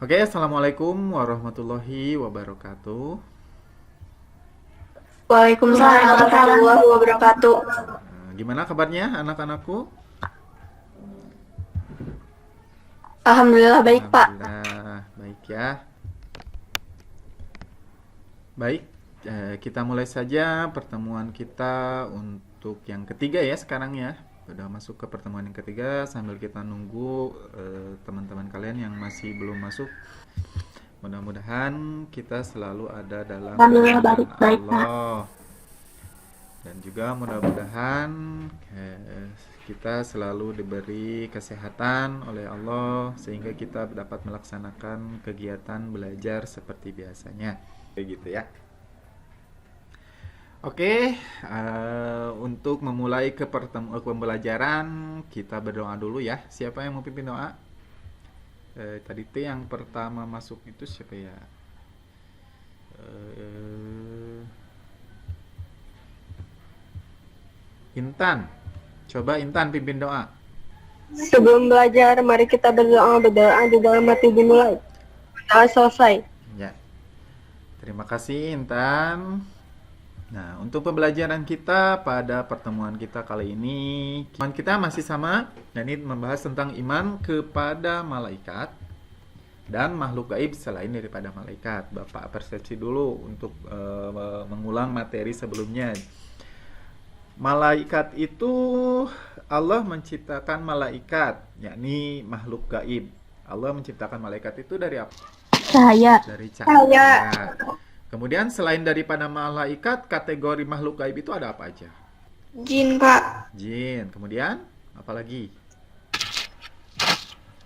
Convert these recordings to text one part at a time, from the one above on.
Oke, assalamualaikum warahmatullahi wabarakatuh. Waalaikumsalam warahmatullahi wabarakatuh. Gimana kabarnya anak-anakku? Alhamdulillah baik, Pak. Alhamdulillah baik ya. Baik, kita mulai saja pertemuan kita untuk yang ketiga ya sekarang ya. Udah masuk ke pertemuan yang ketiga sambil kita nunggu teman-teman kalian yang masih belum masuk. Mudah-mudahan kita selalu ada dalam Alhamdulillah lindungan baik, Pak. Allah. Dan juga mudah-mudahan kita selalu diberi kesehatan oleh Allah sehingga kita dapat melaksanakan kegiatan belajar seperti biasanya. Kayak gitu ya. Oke, untuk memulai ke pembelajaran kita berdoa dulu ya. Siapa yang mau pimpin doa? Tadi yang pertama masuk itu siapa ya? Intan. Coba Intan pimpin doa. Sebelum belajar, mari kita berdoa di dalam hati dimulai. Selesai. Ya. Terima kasih Intan. Nah, untuk pembelajaran kita pada pertemuan kita kali ini, iman kita masih sama, dan ini membahas tentang iman kepada malaikat dan makhluk gaib selain daripada malaikat. Bapak persepsi dulu untuk mengulang materi sebelumnya. Malaikat itu Allah menciptakan malaikat, yakni makhluk gaib. Allah menciptakan malaikat itu dari apa? Cahaya. Dari cahaya. Kemudian selain daripada malaikat, kategori makhluk gaib itu ada apa aja? Jin, Pak. Jin. Kemudian apa lagi?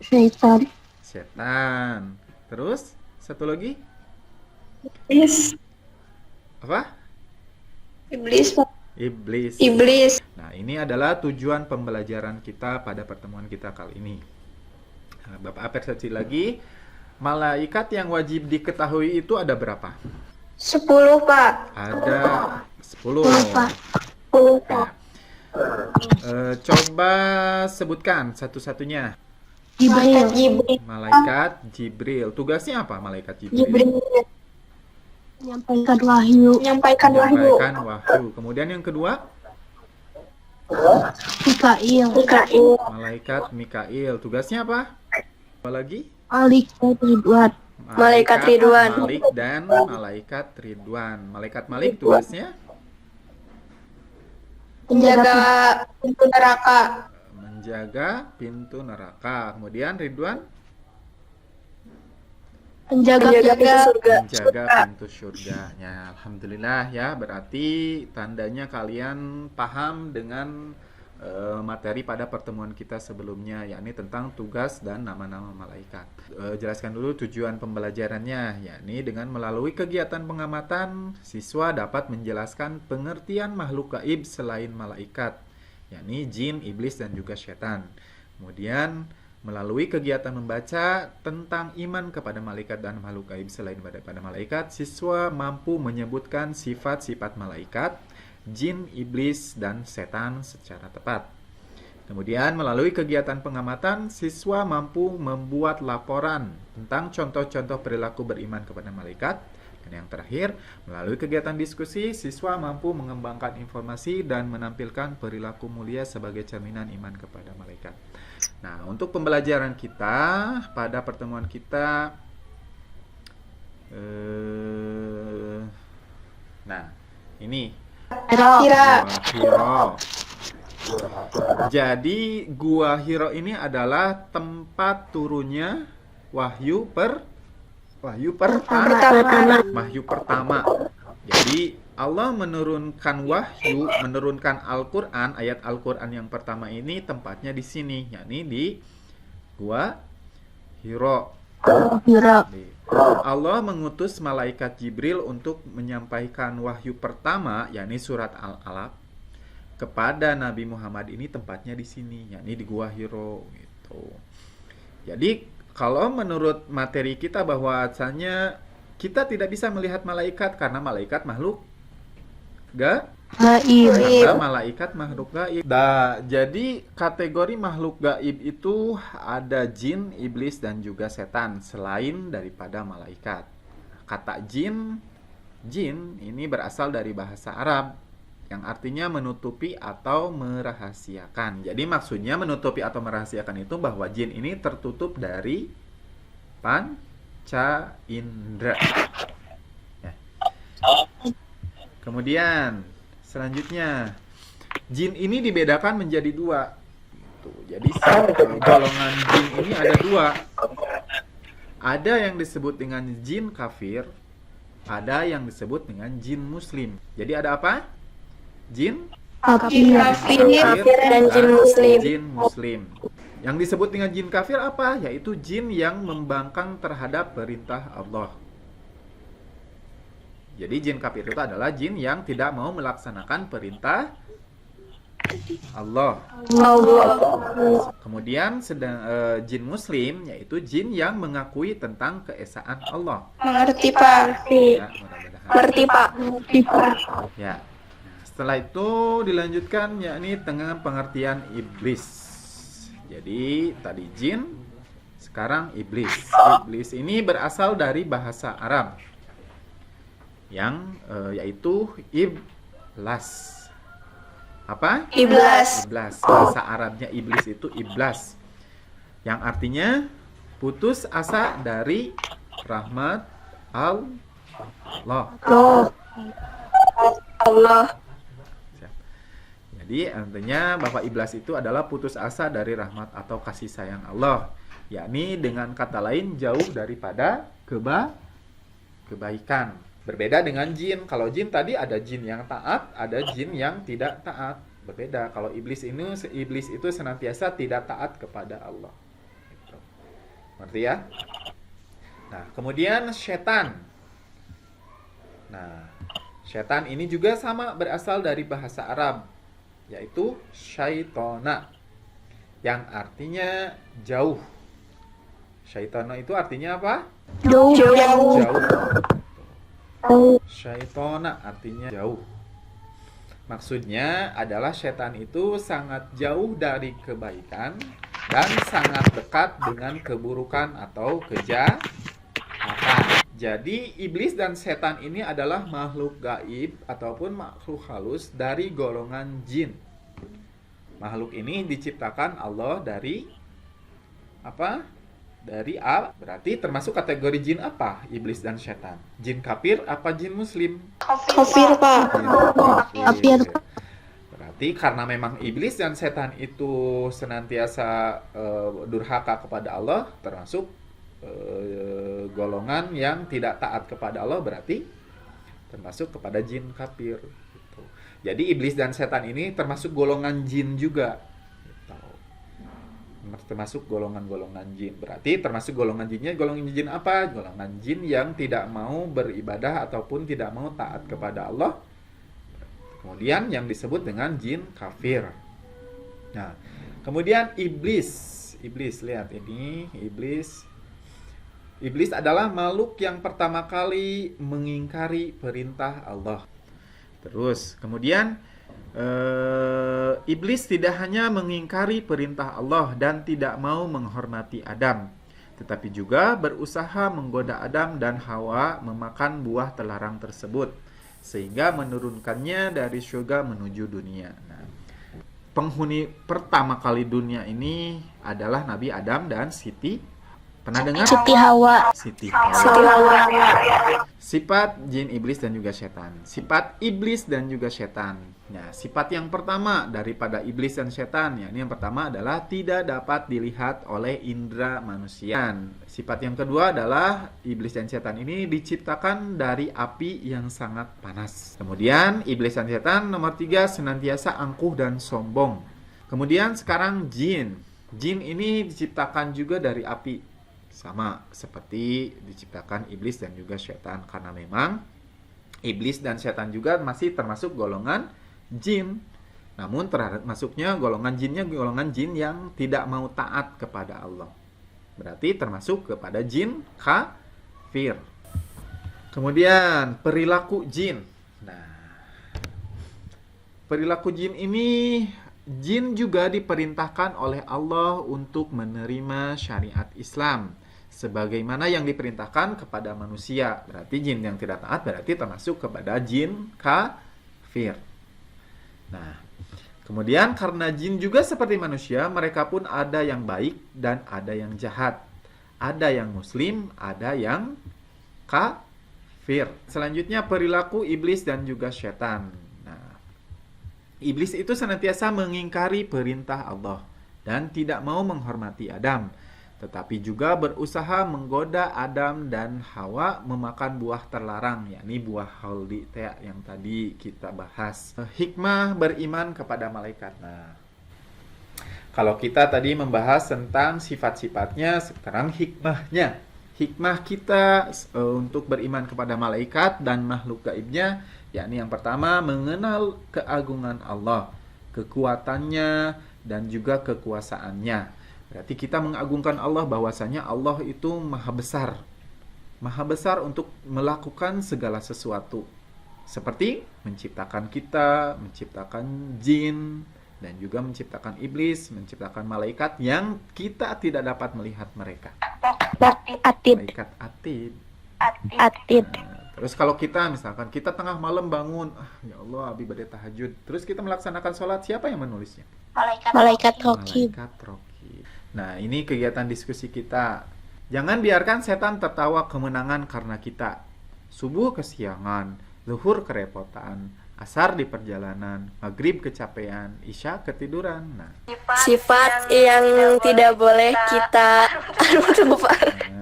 Syaitan. Setan. Terus satu lagi? Iblis. Apa? Iblis, Pak. Iblis. Iblis. Nah, ini adalah tujuan pembelajaran kita pada pertemuan kita kali ini. Nah, Bapak persepsi lagi, malaikat yang wajib diketahui itu ada berapa? 10, Pak. Ada 10. 10, Pak. 10, Pak. Coba sebutkan satu-satunya. Jibril. Malaikat Jibril. Tugasnya apa malaikat Jibril? Jibril. Menyampaikan wahyu. Menyampaikan wahyu. Kemudian yang kedua? Mikail. Malaikat Mikail. Tugasnya apa? Apa lagi? Malaikat Ridwan. Malaikat Ridwan. Malik dan malaikat Ridwan. Malaikat Malik tugasnya? Menjaga pintu neraka. Menjaga pintu neraka. Kemudian Ridwan? Menjaga pintu surga. Menjaga pintu surganya. Alhamdulillah ya, berarti tandanya kalian paham dengan materi pada pertemuan kita sebelumnya, yakni tentang tugas dan nama-nama malaikat. Jelaskan dulu tujuan pembelajarannya, yakni dengan melalui kegiatan pengamatan, siswa dapat menjelaskan pengertian makhluk gaib selain malaikat, yakni jin, iblis, dan juga setan. Kemudian melalui kegiatan membaca tentang iman kepada malaikat dan makhluk gaib selain daripada malaikat, siswa mampu menyebutkan sifat-sifat malaikat, jin, iblis, dan setan secara tepat. Kemudian melalui kegiatan pengamatan, siswa mampu membuat laporan tentang contoh-contoh perilaku beriman kepada malaikat. Dan yang terakhir, melalui kegiatan diskusi, siswa mampu mengembangkan informasi dan menampilkan perilaku mulia sebagai cerminan iman kepada malaikat. Nah, untuk pembelajaran kita pada pertemuan kita, nah ini Gua Hiro. Jadi Gua Hiro ini adalah tempat turunnya wahyu pertama. Jadi Allah menurunkan wahyu, menurunkan Al-Qur'an, ayat Al-Qur'an yang pertama ini tempatnya di sini, yakni di Gua Hiro. Allah mengutus malaikat Jibril untuk menyampaikan wahyu pertama, yakni surat Al-Alaq, kepada Nabi Muhammad. Ini tempatnya di sini, yakni di Gua Hiro gitu. Jadi kalau menurut materi kita bahwasanya kita tidak bisa melihat malaikat karena malaikat makhluk Gaib. Karena malaikat makhluk gaib. Jadi kategori makhluk gaib itu ada jin, iblis, dan juga setan selain daripada malaikat. Kata jin ini berasal dari bahasa Arab yang artinya menutupi atau merahasiakan. Jadi maksudnya menutupi atau merahasiakan itu bahwa jin ini tertutup dari panca indera. Ya. Kemudian selanjutnya, jin ini dibedakan menjadi dua. Jadi golongan jin ini ada dua. Ada yang disebut dengan jin kafir, ada yang disebut dengan jin muslim. Jadi ada apa? Jin Kafir dan jin muslim. Jin muslim. Yang disebut dengan jin kafir apa? Yaitu jin yang membangkang terhadap perintah Allah. Jadi jin kafir itu adalah jin yang tidak mau melaksanakan perintah Allah. Kemudian jin muslim yaitu jin yang mengakui tentang keesaan Allah. Mengerti, Pak. Ya, mudah-mudahan. Mengerti, Pak. Ya. Setelah itu dilanjutkan yakni dengan pengertian iblis. Jadi tadi jin, sekarang iblis. Iblis ini berasal dari bahasa Arab yang yaitu iblas. Apa? Iblas. Bahasa Arabnya iblis itu iblas, yang artinya putus asa dari rahmat Allah. Jadi artinya bahwa iblis itu adalah putus asa dari rahmat atau kasih sayang Allah, yakni dengan kata lain jauh daripada kebaikan. Berbeda dengan jin. Kalau jin tadi ada jin yang taat, ada jin yang tidak taat. Berbeda. Kalau iblis itu senantiasa tidak taat kepada Allah. Gitu. Ngerti ya? Nah, kemudian setan. Nah, setan ini juga sama berasal dari bahasa Arab, yaitu syaitona, yang artinya jauh. Syaitona itu artinya apa? Jauh. Syaitona artinya jauh. Maksudnya adalah setan itu sangat jauh dari kebaikan dan sangat dekat dengan keburukan atau kejahatan. Jadi iblis dan setan ini adalah makhluk gaib ataupun makhluk halus dari golongan jin. Makhluk ini diciptakan Allah dari apa? Dari A, berarti termasuk kategori jin apa? Iblis dan setan. Jin kafir apa jin muslim? Kafir, Pak. Kafir. Berarti karena memang iblis dan setan itu senantiasa durhaka kepada Allah, termasuk golongan yang tidak taat kepada Allah, berarti termasuk kepada jin kafir. Gitu. Jadi iblis dan setan ini termasuk golongan jin juga. Termasuk golongan-golongan jin. Berarti termasuk golongan jinnya, golongan jin apa? Golongan jin yang tidak mau beribadah ataupun tidak mau taat kepada Allah. Kemudian yang disebut dengan jin kafir. Nah, kemudian iblis. Iblis, lihat ini, iblis. Iblis adalah makhluk yang pertama kali mengingkari perintah Allah. Terus, kemudian iblis tidak hanya mengingkari perintah Allah dan tidak mau menghormati Adam, tetapi juga berusaha menggoda Adam dan Hawa memakan buah terlarang tersebut, sehingga menurunkannya dari surga menuju dunia. Nah, penghuni pertama kali dunia ini adalah Nabi Adam dan Siti. Pernah dengar? Siti Hawa. Siti Hawa. Sifat jin, iblis, dan juga setan. Sifat iblis dan juga setan. Nah, sifat yang pertama daripada iblis dan setan, yakni yang pertama adalah tidak dapat dilihat oleh indera manusia. Sifat yang kedua adalah iblis dan setan ini diciptakan dari api yang sangat panas. Kemudian iblis dan setan nomor 3 senantiasa angkuh dan sombong. Kemudian sekarang jin. Jin ini diciptakan juga dari api. Sama seperti diciptakan iblis dan juga setan, karena memang iblis dan setan juga masih termasuk golongan jin. Namun termasuknya golongan jinnya golongan jin yang tidak mau taat kepada Allah. Berarti termasuk kepada jin kafir. Kemudian perilaku jin. Nah, perilaku jin juga diperintahkan oleh Allah untuk menerima syariat Islam sebagaimana yang diperintahkan kepada manusia. Berarti jin yang tidak taat berarti termasuk kepada jin kafir. Nah, kemudian karena jin juga seperti manusia, mereka pun ada yang baik dan ada yang jahat. Ada yang muslim, ada yang kafir. Selanjutnya perilaku iblis dan juga setan. Nah, iblis itu senantiasa mengingkari perintah Allah dan tidak mau menghormati Adam, tetapi juga berusaha menggoda Adam dan Hawa memakan buah terlarang, yakni buah khaldi yang tadi kita bahas. Hikmah beriman kepada malaikat. Nah, kalau kita tadi membahas tentang sifat-sifatnya, sekarang hikmahnya. Hikmah kita untuk beriman kepada malaikat dan makhluk gaibnya, yakni yang pertama mengenal keagungan Allah, kekuatannya dan juga kekuasaannya. Berarti kita mengagungkan Allah bahwasanya Allah itu maha besar. Maha besar untuk melakukan segala sesuatu. Seperti menciptakan kita, menciptakan jin, dan juga menciptakan iblis, menciptakan malaikat yang kita tidak dapat melihat mereka. Malaikat atid. Nah, terus kalau kita misalkan kita tengah malam bangun, ya Allah abi badai tahajud. Terus kita melaksanakan sholat, siapa yang menulisnya? Malaikat raqib. Malaikat raqib. Nah, ini kegiatan diskusi kita. Jangan biarkan setan tertawa kemenangan karena kita. Subuh kesiangan, zuhur kerepotan, asar di perjalanan, maghrib kecapean, isya ketiduran. Nah, Sifat yang tidak boleh kita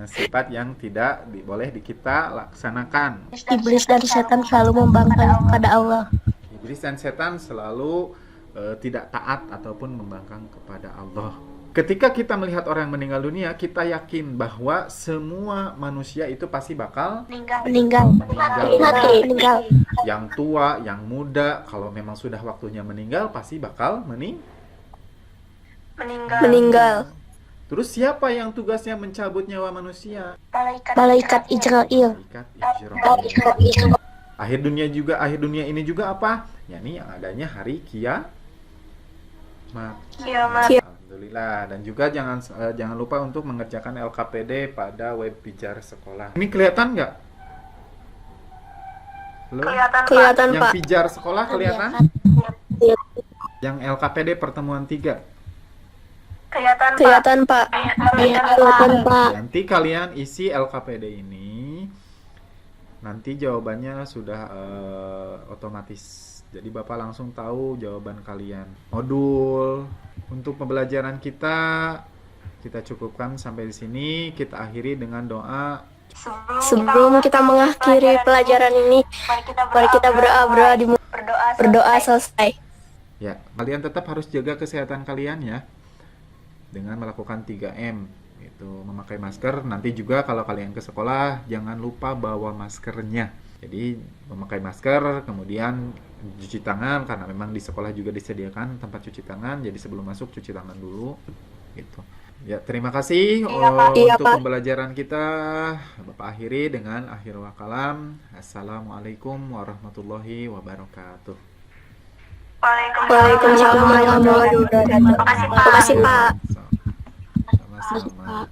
sifat yang tidak boleh kita laksanakan. iblis dan setan selalu membangkang kepada Allah. Iblis dan setan selalu tidak taat ataupun membangkang kepada Allah. Ketika kita melihat orang yang meninggal dunia, kita yakin bahwa semua manusia itu pasti bakal Meninggal. Yang tua, yang muda, kalau memang sudah waktunya meninggal, pasti bakal Meninggal. Terus siapa yang tugasnya mencabut nyawa manusia? Malaikat Israel. Malaikat Israil. Akhir dunia ini juga apa? Yakni yang adanya hari kiamat. Alhamdulillah. Dan juga jangan lupa untuk mengerjakan LKPD pada web pijar sekolah. Ini kelihatan nggak? Kelihatan, Yang Pak. pijar sekolah kelihatan? Yang LKPD pertemuan 3. Kelihatan, Pak. Kelihatan, Pak. Nanti kalian isi LKPD ini. Nanti jawabannya sudah otomatis. Jadi Bapak langsung tahu jawaban kalian. Modul untuk pembelajaran kita cukupkan sampai di sini. Kita akhiri dengan doa. Sebelum kita mengakhiri pelajaran ini, mari kita berdoa selesai. Ya, kalian tetap harus jaga kesehatan kalian ya. Dengan melakukan 3M, itu memakai masker. Nanti juga kalau kalian ke sekolah jangan lupa bawa maskernya. Jadi memakai masker, kemudian cuci tangan karena memang di sekolah juga disediakan tempat cuci tangan. Jadi sebelum masuk cuci tangan dulu gitu. Ya, terima kasih untuk Pak. pembelajaran kita. Bapak akhiri dengan akhirul kalam. Assalamualaikum warahmatullahi wabarakatuh. Waalaikumsalam warahmatullahi wabarakatuh. Terima kasih, Pak. Sama-sama.